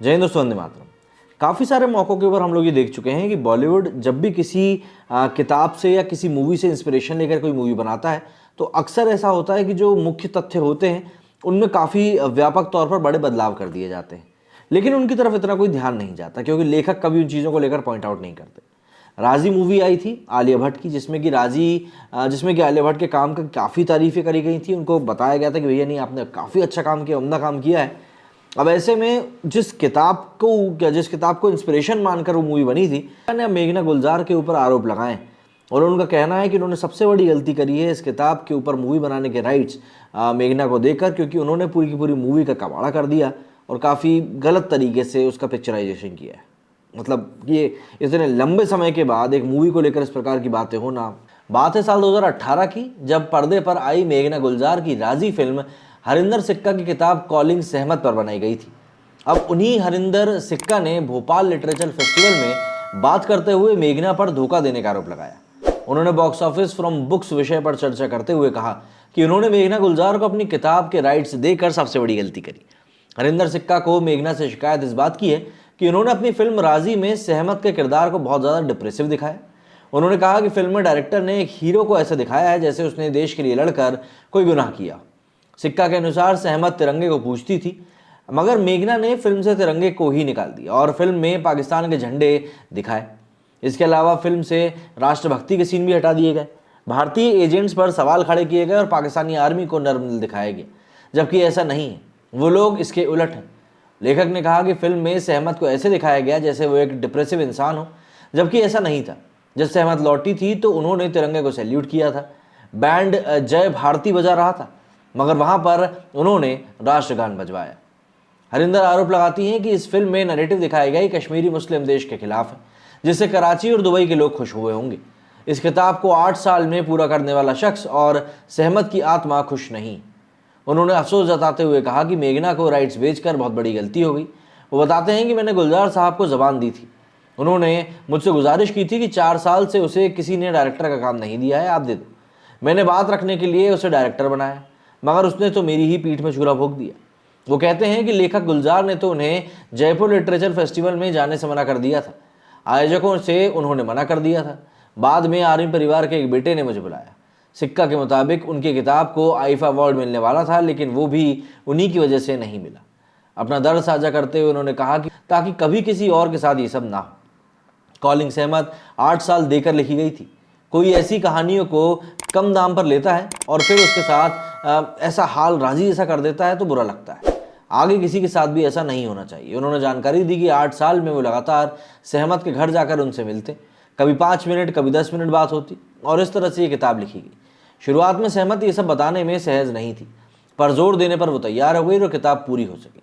जय हिंद दोस्तों, वंदे मातरम। काफ़ी सारे मौक़ों के ऊपर हम लोग ये देख चुके हैं कि बॉलीवुड जब भी किसी किताब से या किसी मूवी से इंस्पिरेशन लेकर कोई मूवी बनाता है तो अक्सर ऐसा होता है कि जो मुख्य तथ्य होते हैं उनमें काफ़ी व्यापक तौर पर बड़े बदलाव कर दिए जाते हैं, लेकिन उनकी तरफ इतना कोई ध्यान नहीं जाता क्योंकि लेखक कभी उन चीज़ों को लेकर पॉइंट आउट नहीं करते। राजी मूवी आई थी आलिया भट्ट की, जिसमें कि आलिया भट्ट के काम की काफ़ी तारीफ़ें करी गई थी। उनको बताया गया था कि भैया नहीं, आपने काफ़ी अच्छा काम किया, उम्दा काम किया है। अब ऐसे में जिस किताब को इंस्पिरेशन मानकर वो मूवी बनी थी, मैंने मेघना गुलजार के ऊपर आरोप लगाए और उनका कहना है कि उन्होंने सबसे बड़ी गलती करी है इस किताब के ऊपर मूवी बनाने के राइट्स मेघना को देकर, क्योंकि उन्होंने पूरी की पूरी मूवी का कबाड़ा कर दिया और काफ़ी गलत तरीके से उसका पिक्चराइजेशन किया है। मतलब ये इतने लंबे समय के बाद एक मूवी को लेकर इस प्रकार की बातें होना। बात है साल 2018 की, जब पर्दे पर आई मेघना गुलजार की राजी फिल्म हरिंदर सिक्का की किताब कॉलिंग सहमत पर बनाई गई थी। अब उन्हीं हरिंदर सिक्का ने भोपाल लिटरेचर फेस्टिवल में बात करते हुए मेघना पर धोखा देने का आरोप लगाया। उन्होंने बॉक्स ऑफिस फ्रॉम बुक्स विषय पर चर्चा करते हुए कहा कि उन्होंने मेघना गुलजार को अपनी किताब के राइट्स देकर सबसे बड़ी गलती करी। हरिंदर सिक्का को मेघना से शिकायत इस बात की है कि उन्होंने अपनी फिल्म राजी में सहमत के किरदार को बहुत ज़्यादा डिप्रेसिव दिखाया। उन्होंने कहा कि फिल्म में डायरेक्टर ने एक हीरो को ऐसे दिखाया है जैसे उसने देश के लिए लड़कर कोई गुनाह किया। सिक्का के अनुसार सहमत तिरंगे को पूजती थी, मगर मेघना ने फिल्म से तिरंगे को ही निकाल दिया और फिल्म में पाकिस्तान के झंडे दिखाए। इसके अलावा फिल्म से राष्ट्रभक्ति के सीन भी हटा दिए गए, भारतीय एजेंट्स पर सवाल खड़े किए गए और पाकिस्तानी आर्मी को नर्म दिखाया गया, जबकि ऐसा नहीं है, वो लोग इसके उलट हैं। लेखक ने कहा कि फिल्म में सहमत को ऐसे दिखाया गया जैसे वो एक डिप्रेसिव इंसान हो, जबकि ऐसा नहीं था। जब सहमत लौटी थी तो उन्होंने तिरंगे को सैल्यूट किया था, बैंड जय भारती बजा रहा था, मगर वहां पर उन्होंने राष्ट्रगान बजवाया। हरिंदर आरोप लगाती हैं कि इस फिल्म में नैरेटिव दिखाया गया कश्मीरी मुस्लिम देश के खिलाफ है, जिससे कराची और दुबई के लोग खुश हुए होंगे। इस किताब को 8 साल में पूरा करने वाला शख्स और सहमत की आत्मा खुश नहीं। उन्होंने अफसोस जताते हुए कहा कि मेघना को राइट्स बेचकर बहुत बड़ी गलती हो गई। वो बताते हैं कि मैंने गुलजार साहब को ज़बान दी थी, उन्होंने मुझसे गुजारिश की थी कि 4 साल से उसे किसी ने डायरेक्टर का काम नहीं दिया है, आप दे दो। मैंने बात रखने के लिए उसे डायरेक्टर बनाया, मगर उसने तो मेरी ही पीठ में छुरा भोंक दिया। वो कहते हैं कि लेखक गुलजार ने तो उन्हें जयपुर लिटरेचर फेस्टिवल में जाने से मना कर दिया था, आयोजकों से उन्होंने मना कर दिया था। बाद में आर्मी परिवार के एक बेटे ने मुझे बुलाया। सिक्का के मुताबिक उनकी किताब को आईफा अवार्ड मिलने वाला था, लेकिन वो भी उन्हीं की वजह से नहीं मिला। अपना दर्द साझा करते हुए उन्होंने कहा कि ताकि कभी किसी और के साथ ये सब ना हो। कॉलिंग सहमत 8 साल देकर लिखी गई थी। कोई ऐसी कहानियों को कम दाम पर लेता है और फिर उसके साथ ऐसा हाल राजी जैसा कर देता है तो बुरा लगता है। आगे किसी के साथ भी ऐसा नहीं होना चाहिए। उन्होंने जानकारी दी कि 8 साल में वो लगातार सहमत के घर जाकर उनसे मिलते, कभी 5 मिनट कभी 10 मिनट बात होती और इस तरह से ये किताब लिखी गई। शुरुआत में सहमत ये सब बताने में सहज नहीं थी, पर जोर देने पर वो तैयार हो गई और किताब पूरी हो सकी।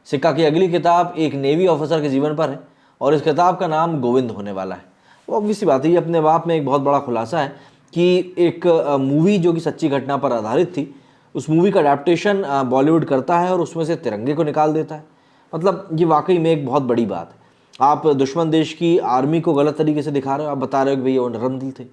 सिक्का की अगली किताब एक नेवी ऑफिसर के जीवन पर है और इस किताब का नाम गोविंद होने वाला है। वो ऑब्वियस सी बात है, ये अपने आप में एक बहुत बड़ा खुलासा है कि एक मूवी जो कि सच्ची घटना पर आधारित थी, उस मूवी का अडेप्टेशन बॉलीवुड करता है और उसमें से तिरंगे को निकाल देता है। मतलब ये वाकई में एक बहुत बड़ी बात है। आप दुश्मन देश की आर्मी को गलत तरीके से दिखा रहे हो, आप बता रहे हो कि भैया वो नरम दिल थे।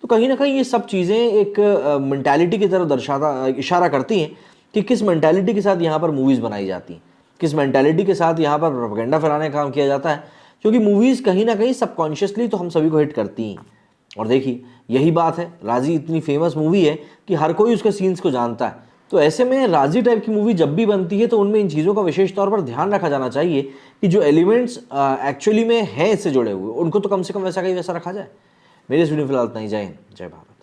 तो कहीं ना कहीं ये सब चीज़ें एक मेंटालिटी की तरफ इशारा करती हैं कि किस मेंटालिटी के साथ यहाँ पर मूवीज़ बनाई जाती हैं, किस मेंटालिटी के साथ यहाँ पर प्रोपेगेंडा फैलाने का काम किया जाता है। क्योंकि मूवीज़ कहीं ना कहीं सबकॉन्शियसली तो हम सभी को हिट करती हैं। और देखिए यही बात है, राजी इतनी फेमस मूवी है कि हर कोई उसके सीन्स को जानता है। तो ऐसे में राजी टाइप की मूवी जब भी बनती है तो उनमें इन चीज़ों का विशेष तौर पर ध्यान रखा जाना चाहिए कि जो एलिमेंट्स एक्चुअली में हैं इससे जुड़े हुए, उनको तो कम से कम वैसा का ही वैसा रखा जाए। मेरे इस वीडियो फिलहाल इतना ही। जय हिंद, जय भारत।